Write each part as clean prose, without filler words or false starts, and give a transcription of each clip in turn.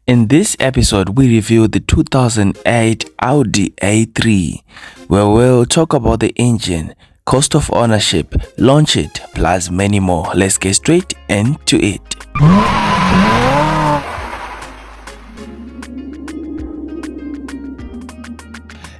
In this episode, we review the 2008 Audi A3, where we'll talk about the engine, cost of ownership, launch it, plus many more. Let's get straight into it.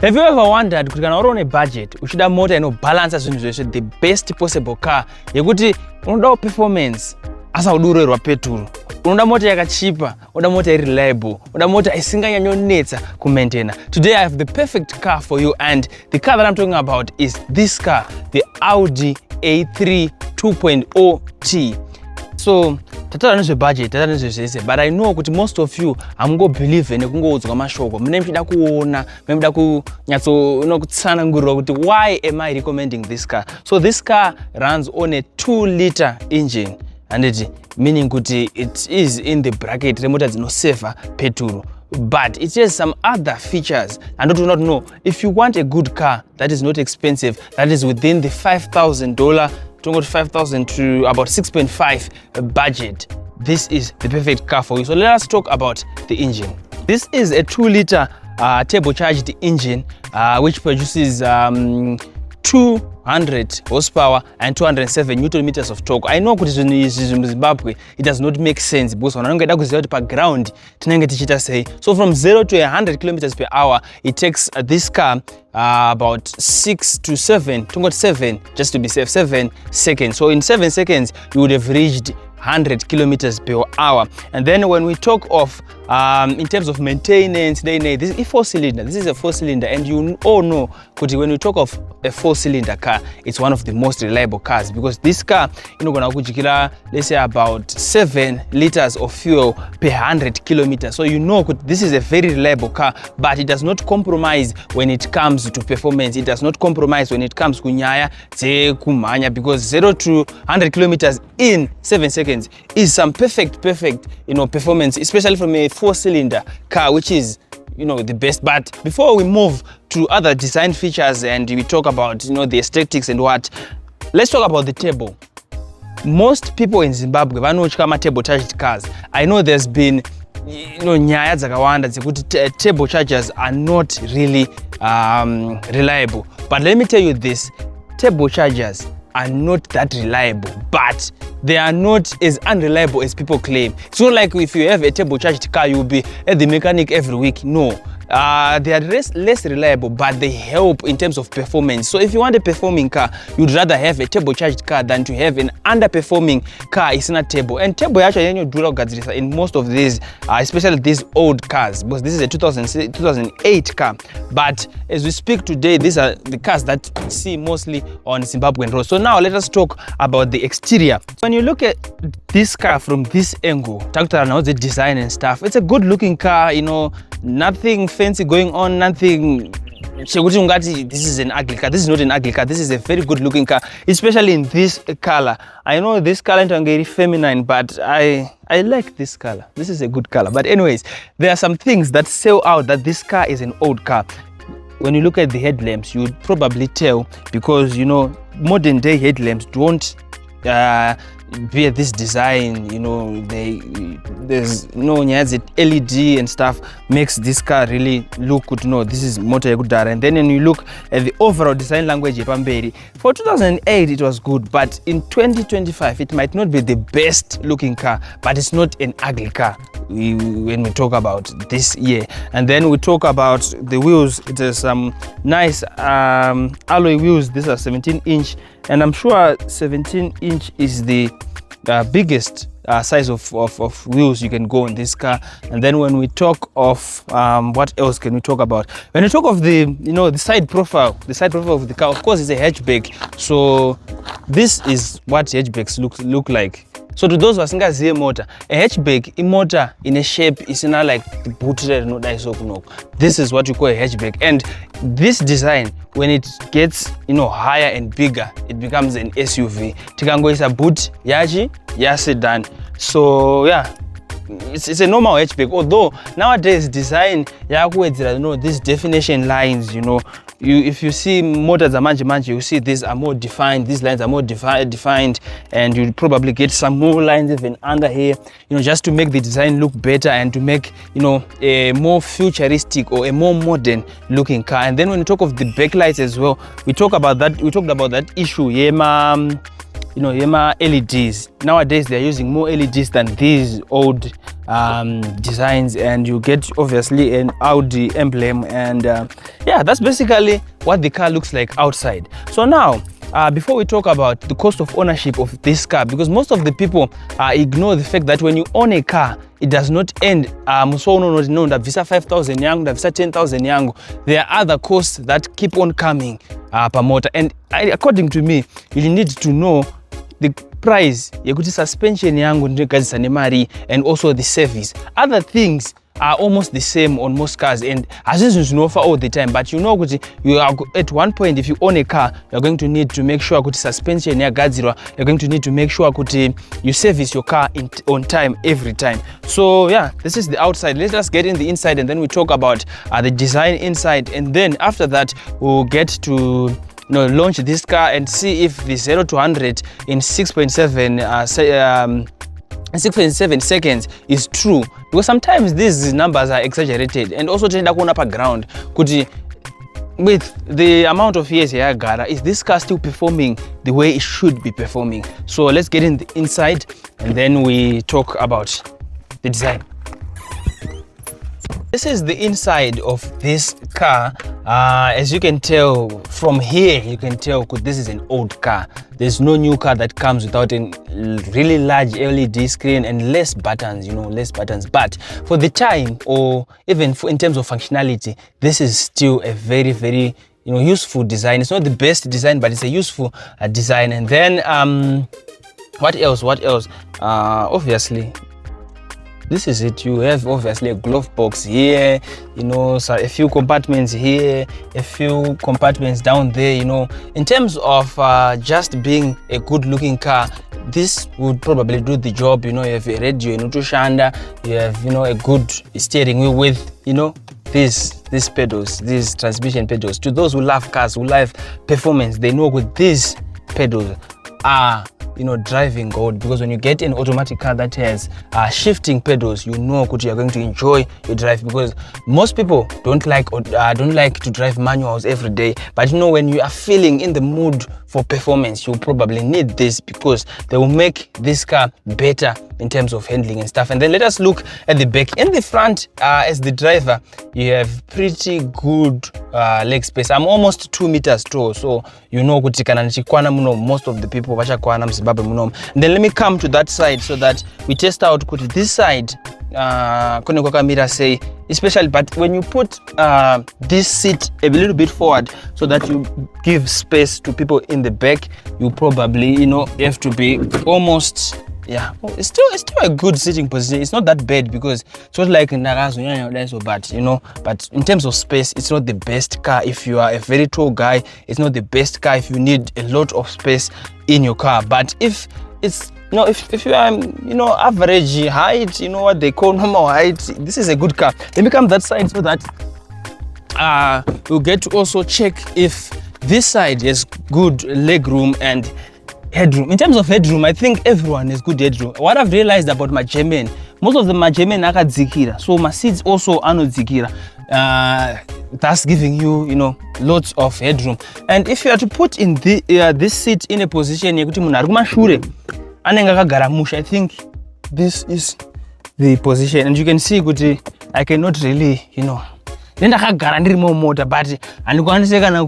Have you ever wondered kuti kana uri on a budget uchida mota inobalansa zvinhu zveshe, the best possible car yekuti unoda performance asa udurerwa petrol, unoda mota yakachipa, unoda mota reliable, unoda mota isinganyanyonetsa kumaintain. Today I have the perfect car for you, and the car that I'm talking about is this car, the Audi A3 2.0T. So tatara nezve budget, tatara nezve zvese, but I know kuti most of you hamungobelieve nekungoudzwa mashoko. Mune muchida kuona, mune muchida kutsanangurira kuti why am I recommending this car? So this car runs on a 2-liter engine, and meaning kuti it is in the bracket remota dzinoseva petrol. But it has some other features, and I do not know if you want a good car that is not expensive, that is within the $5,000 $5,000 to about 6.5 budget. This is the perfect car for you. So let us talk about the engine. This is a 2-liter turbocharged engine which produces 200 horsepower and 207 newton meters of torque. I know kuti in Zimbabwe it does not make sense because vanongeda kuziva kuti paground tinenge tichita sei. So from 0 to 100 kilometers per hour, it takes this car about 6 to 7, just to be safe, 7 seconds. So in 7 seconds, you would have reached 100 kilometers per hour. And then when we talk of in terms of maintenance, this is a 4-cylinder. This is a 4-cylinder, and you all know kuti when we talk of a 4-cylinder car, it's one of the most reliable cars, because this car inogona kujikira, let's say, about 7 liters of fuel per 100 kilometers. So you know this is a very reliable car, but it does not compromise when it comes to performance. It does not compromise when it comes to nyaya kumanya, because 0 to 100 kilometers in 7 seconds is some perfect performance, especially from a 4-cylinder car, which is the best. But before we move to other design features and we talk about the aesthetics and what, let's talk about the turbo. Most people in Zimbabwe vanotya turbocharged cars. I know there's been nyaya dzakawanda dzekuti turbochargers are not really reliable, but let me tell you this, turbochargers are not that reliable, but they are not as unreliable as people claim. It's not like if you have a turbocharged car, you'll be at the mechanic every week. No. They are less reliable, but they help in terms of performance. So if you want a performing car, you'd rather have a turbocharged car than to have an underperforming car. It's not turbo. And turbo actually in most of these, especially these old cars, because this is a 2008 car. But as we speak today, these are the cars that we see mostly on Zimbabwean roads. So now let us talk about the exterior. When you look at this car from this angle, now the design and stuff, it's a good looking car, nothing fancy going on, nothing this is an ugly car. This is not an ugly car. This is a very good looking car, especially in this color. I know this color is very feminine, but I like this color. This is a good color. But anyways, there are some things that sell out that this car is an old car. When you look at the headlamps, you would probably tell, because modern day headlamps don't via this design, there's LED and stuff makes this car really look good. This is motor yekudara. And then when you look at the overall design language yepamberi, for 2008 it was good, but in 2025 it might not be the best looking car, but it's not an ugly car when we talk about this year. And then we talk about the wheels. It has some nice alloy wheels. These are 17-inch, and I'm sure 17-inch is the biggest size of wheels you can go on this car. And then when we talk of what else can we talk about? When we talk of the the side profile of the car, of course, it's a hatchback. So this is what hatchbacks look like. So to those who are singazive motor, a hatchback, a motor in a shape is not like the booted no. This is what you call a hatchback, and this design, when it gets higher and bigger, it becomes an SUV. Tikango is a boot yaji sedan. So yeah, it's a normal hatchback, although nowadays design these definition lines, if you see motors zamanje, you see these are more defined, these lines are more defined, and you probably get some more lines even under here, just to make the design look better and to make, a more futuristic or a more modern looking car. And then when you talk of the backlights as well, we talked about that issue, yema LEDs. Nowadays they're using more LEDs than these old designs, and you get obviously an Audi emblem, and yeah, that's basically what the car looks like outside. So now before we talk about the cost of ownership of this car, because most of the people ignore the fact that when you own a car, it does not end visa 5,000 yangu, visa 10,000 yangu. There are other costs that keep on coming per motor, and according to me, you need to know the price yekuti suspension yangu ndinogadzisa nemari, and also the service. Other things are almost the same on most cars, and hazvizvi zvinofa all the time, but kuti you are at one point, if you own a car, you're going to need to make sure kuti suspension yagadzirwa, you're going to need to make sure kuti you service your car on time every time. So yeah, this is the outside. Let us get in the inside, and then we talk about the design inside, and then after that we'll get to launch this car and see if the 0 to 100 in 6.7 seconds is true, because sometimes these numbers are exaggerated. And also tenda kuona pa ground kuti with the amount of years yagara, is this car still performing the way it should be performing? So let's get in the inside, and then we talk about the design. This is the inside of this car. As you can tell from here, you can tell this is an old car. There's no new car that comes without a really large LED screen and less buttons, less buttons. But for the time, or even in terms of functionality, this is still a very, very useful design. It's not the best design, but it's a useful design. And then what else? Obviously, this is it. You have obviously a glove box here, so a few compartments here, a few compartments down there. In terms of just being a good looking car, this would probably do the job. You have a radio, shanda, you have a good steering wheel with these pedals, these transmission pedals. To those who love cars, who love performance, they know with these pedals are driving gold, because when you get an automatic car that has shifting pedals, you're going to enjoy your drive, because most people don't like to drive manuals every day. But when you are feeling in the mood for performance, you probably need this, because they will make this car better in terms of handling and stuff. And then let us look at the back. In the front, as the driver, you have pretty good leg space. I'm almost 2 meters tall, so kuti kana nichikwana muno, most of the people vachakwana muZimbabwe muno. And then let me come to that side so that we test out kuti this side kone kwakamira say, especially. But when you put this seat a little bit forward so that you give space to people in the back, you probably have to be almost, yeah, it's still a good sitting position. It's not that bad, because it's not like Nagazo, but but in terms of space, it's not the best car if you are a very tall guy. It's not the best car if you need a lot of space in your car. But if it's if you are average height, what they call normal height, this is a good car. Let me come that side so that we'll get to also check if this side has good leg room and headroom. In terms of headroom, I think everyone has good headroom. What I've realized about my German, most of the German akadzikira, so my seats also anodzikira, thus giving you lots of headroom. And if you are to put in this seat in a position yekuti munhu ari kumashure anenge akagara musha, I think this is the position. And you can see kuti I cannot really ndakagara ndiri mumota, but andikwanise kana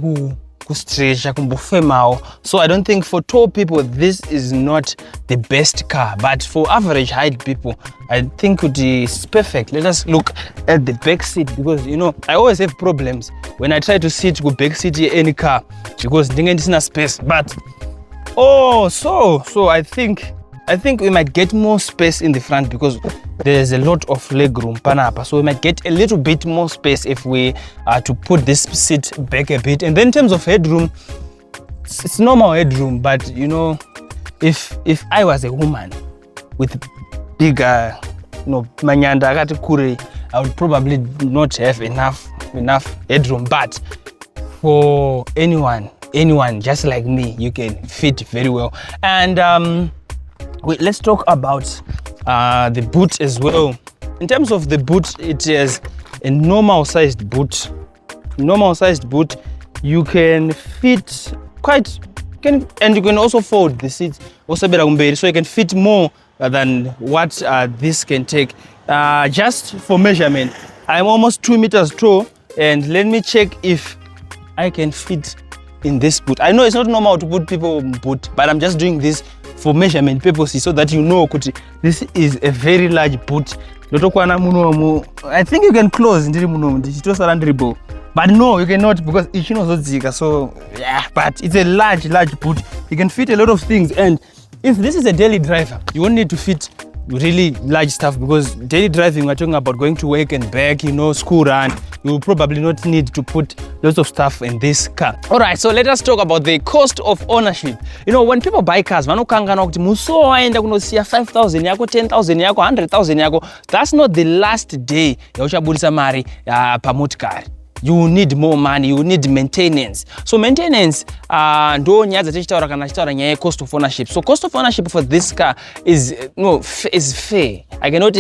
kustretcha kumbofemawo. So I don't think for tall people this is not the best car, but for average height people, I think it's perfect. Let us look at the back seat, because I always have problems when I try to sit with back seat in any car, because ndinge ndisina space. But so I think we might get more space in the front, because there's a lot of leg room panapa, so we might get a little bit more space if we are to put this seat back a bit. And then in terms of headroom, it's normal headroom, but if I was a woman with bigger manyanda akati kure, I would probably not have enough headroom. But for anyone just like me. You can fit very well. And let's talk about the boot as well. In terms of the boot, it is a normal sized boot. You can fit and you can also fold the seats so you can fit more than what this can take. Just for measurement, I'm almost 2 meters tall, and let me check if I can fit in this boot. I know it's not normal to put people in boot, but I'm just doing this for measurement purposes so that you know this is a very large boot. I think you can close, but no, you cannot, because it's not so yeah. But it's a large boot. You can fit a lot of things, and if this is a daily driver, you won't need to fit really large stuff, because daily driving, we're talking about going to work and back, school run. You will probably not need to put lots of stuff in this car. All right, so let us talk about the cost of ownership. When people buy cars, vanokangana kuti musoenda kunosiya 5,000 yako, 10,000 yako, 100,000 yako. That's not the last day yauchabudisa mari pamotikari. You need more money, you need maintenance. So maintenance ndo nyaya dzatichitaura kana tichitaura nyaya cost of ownership. So cost of ownership for this car is fair. I cannot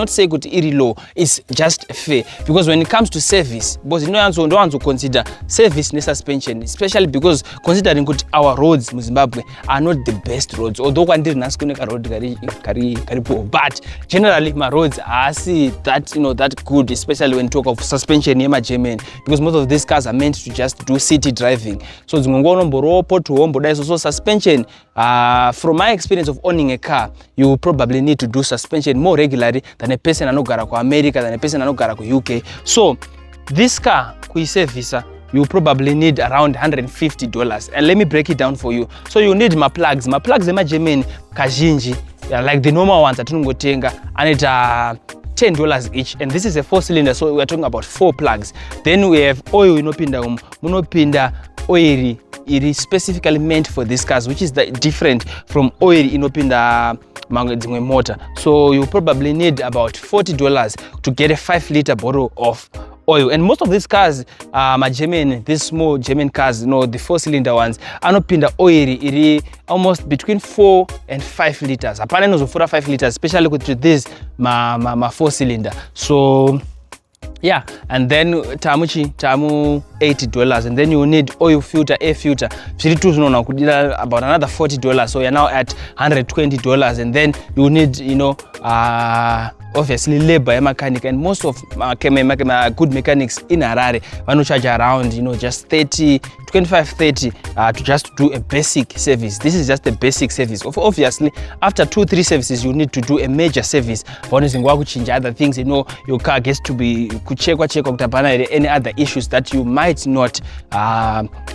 say kuti iri low. It's just fair, because when it comes to service, because ndo consider service ne suspension, especially because considering kuti our roads in Zimbabwe are not the best roads. Although kwandiri nasi kuneka road karipo, but generally my roads are that good, especially when talk of suspension because most of these cars are meant to just do city driving. So suspension, from my experience of owning a car, you probably need to do suspension more regularly than a person anogara ko America, than a person anogara ko UK. So this car kuisevisa, you probably need around $150. And let me break it down for you. So you need my plugs emajemeni kazhinji, like the normal ones atinongotenga, and it $10 each, and this is a 4-cylinder, so we're talking about 4 plugs. Then we have oil munopinda oil it is specifically meant for these cars, which is different from oil inopinda motor. So you probably need about $40 to get a 5-liter bottle of oil. And most of these cars, these small German cars, the 4-cylinder ones, anopinda oil iri almost between 4 and 5 liters. Apana nozofura 5 liters, especially with this ma 4-cylinder. So yeah, and then tamu $80, and then you need oil filter, air filter, about another $40. So you're now at $120, and then you need obviously labor mechanic, and most of good mechanics in Harare want to charge around just 25-30 to just do a basic service. This is just a basic service. Obviously after 2-3 services you need to do a major service. Change other things, your car gets to be check any other issues that you might not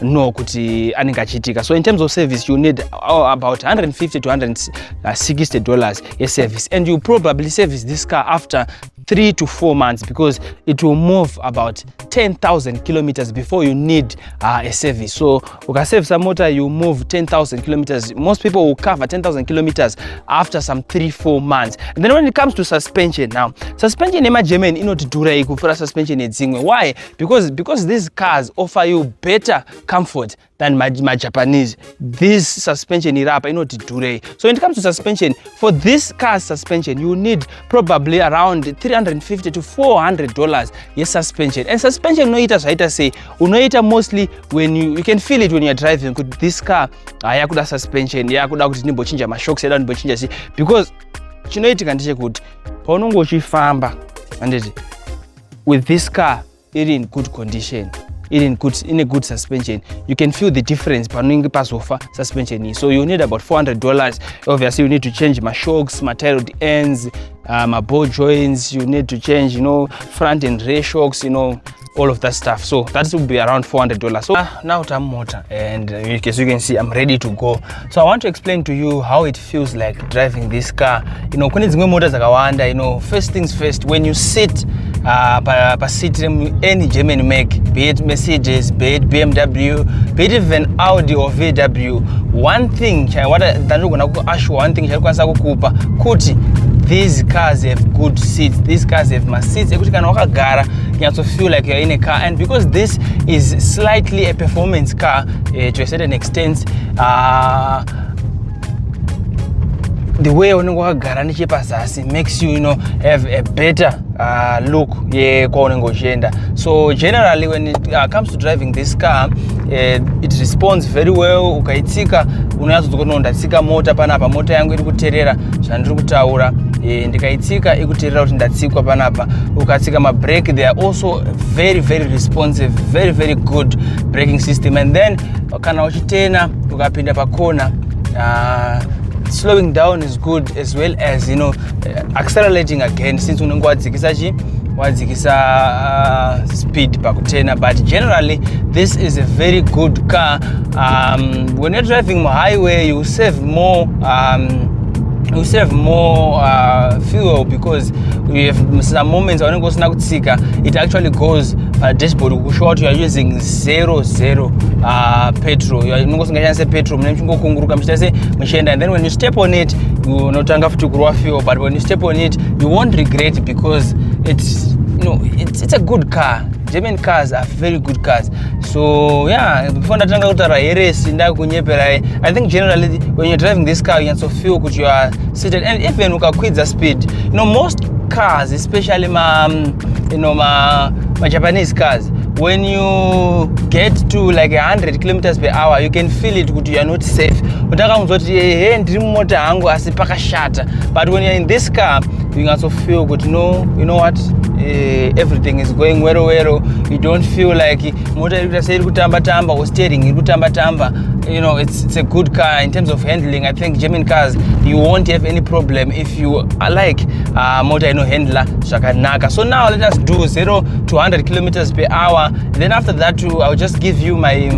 know kuti anengachitika. So in terms of service, you need about $150 to $160 a service, and you probably service this car after 3 to 4 months, because it will move about 10,000 kilometers before you need a service. So ukasave some motor, you move 10,000 kilometers. Most people will cover 10,000 kilometers after some 3-4 months. And then when it comes to suspension, now suspension emajemeni inotidura ikufura suspension edzimwe. Why? Because these cars offer you better comfort than my Japanese. This suspension irapa inotidure. So when it comes to suspension, for this car suspension, you need probably around $350 to $400 yes suspension. And suspension unoita mostly when you can feel it when you're driving. This car yakuda suspension yakuda kuti nimbochinja mashocks eda nimbochinja because chinoitika ndechekuti paunongo uchifamba anditi with this car it in good condition, in a good suspension, you can feel the difference paningi pasofa suspension. So you need about $400. Obviously you need to change my shocks, my tail ends, my ball joints, you need to change front and rear shocks, all of that stuff. So that will be around $400. So now I'm motor, and as you can see, I'm ready to go. So I want to explain to you how it feels like driving this car. First things first, when you sit seat any German make, be it Mercedes, be it BMW, be it even Audi or VW, one thing these cars have good seats. These cars have my seats ekuti kana wakagara you have to feel like you're in a car. And because this is slightly a performance car to a certain extent, the way unongogara nechepazasi makes you, have a better look kwaunengochienda. So generally when it comes to driving this car, it responds very well. Ukaitsika unoyatsodzoka ndatsika mota panapa, mota yangu iri kuteerera zvandiri kutaura, ndikaitsika ikuteerera kuti ndatsikwa panapa. Ukatsika mabrake, they are also very very responsive, very very good braking system. And then kana uchitena ukapinda pakona, slowing down is good, as well as accelerating again, since unenge wadzikisa speed pakutena. But generally this is a very good car. When you're driving on highway, you save more fuel, because you have some moments when it actually goes dashboard kushow you are using 0 petrol. You are petrol, and then when you step on it, you not futi kurwa fuel, but when you step on it, you won't regret, because it's a good car. German cars are very good cars. So yeah, before ndatanga kutaura heresi ndakunyepera, I think generally when you're driving this car, you have to feel that you are seated. And even ukakwidza speed, most cars, especially my Japanese cars, when you get to like 100 kilometers per hour, you can feel it that you are not safe. But when you're in this car, you also feel good. You know what? Everything is going well. You don't feel like or steering. It's a good car in terms of handling. I think German cars, you won't have any problem if you are like motor handler shakanaka. So now let us do 0 to 100 kilometers per hour. Then after that too, I'll just give you my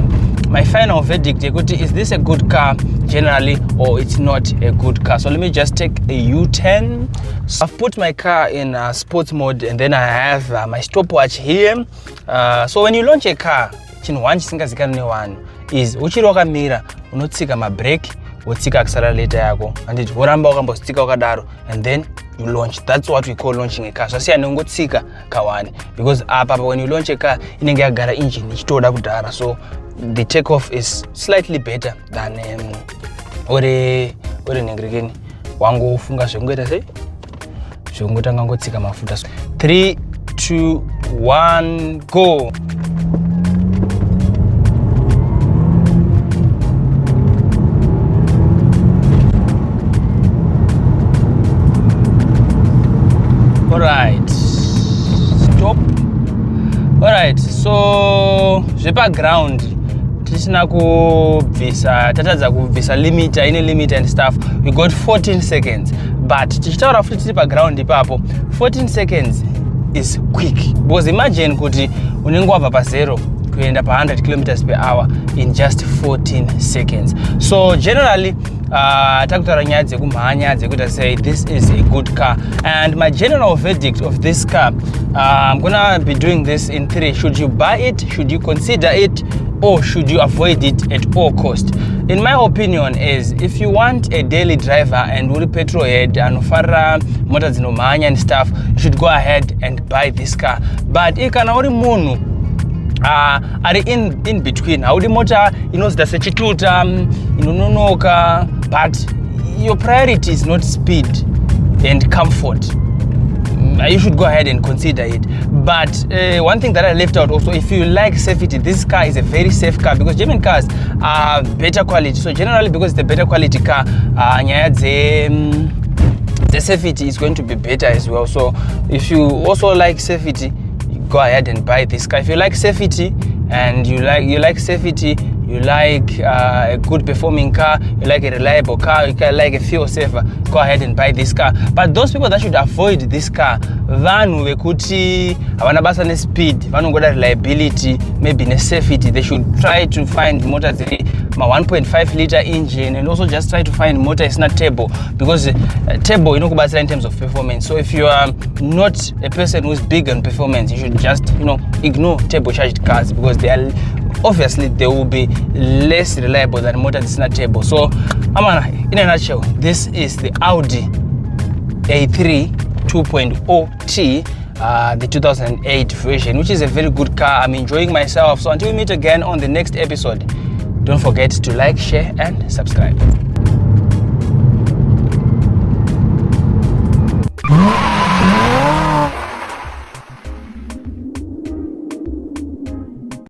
final verdict. Is this a good car generally, or it's not a good car? So let me just take a U-turn. So I've put my car in sports mode, and then I have my stopwatch here. So when you launch a car, is uchiri wakamira unotsika mabrake, wotsika accelerator yako, and woramba wakambostika wakadaro, and then you launch. That's what we call launching a car. So see, anongotsika kawani, because when you launch a car, inenge yagara engine ichitoda kudhara. So the takeoff is slightly better than ore nengerekeni wangofunga zvekungoita sei zvekungotanga ngotsika mafuta. 3 2 1 go. Alright, stop. Alright, so zvepaground tisina kubvisa, tatadza kubvisa limiter, ine limiter and stuff. We got 14 seconds, but tichitaura futi tiri paground ipapo, 14 seconds is quick, because imagine kuti unenge wabva pa0 kuenda pa 100 kilometers per hour in just 14 seconds. So generally takutaura nyaya dzekumhanya dzekuti say this is a good car. And my general verdict of this car, I'm gonna be doing this in 3. Should you buy it? Should you consider it? Or should you avoid it at all cost? In my opinion is, if you want a daily driver and uri petrol head anofara mota dzinomhanya and stuff, you should go ahead and buy this car. But ikana uri munhu ari in between, haudi mota inozita sechituta inononoka, but your priority is not speed and comfort, you should go ahead and consider it. But one thing that I left out also, if you like safety, this car is a very safe car, because German cars are better quality. So generally, because it's a better quality car, the safety is going to be better as well. So if you also like safety, go ahead and buy this car. If you like safety and you like safety, you like a good performing car, you like a reliable car, you like a fuel saver, go ahead and buy this car. But those people that should avoid this car, vanhu vekuti havana basa nespeed, vanongoda reliability, maybe nesafety, they should try to find motors dziri ma 1.5 liter engine, and also just try to find motor isina turbo, because turbo inokubatsira in terms of performance. So if you are not a person who's big on performance, you should just ignore turbocharged cars, because they are obviously they will be less reliable than motors isina turbo. So in a nutshell, this is the Audi A3 2.0T. the 2008 version, which is a very good car. I'm enjoying myself. So until we meet again on the next episode, don't forget to like, share and subscribe.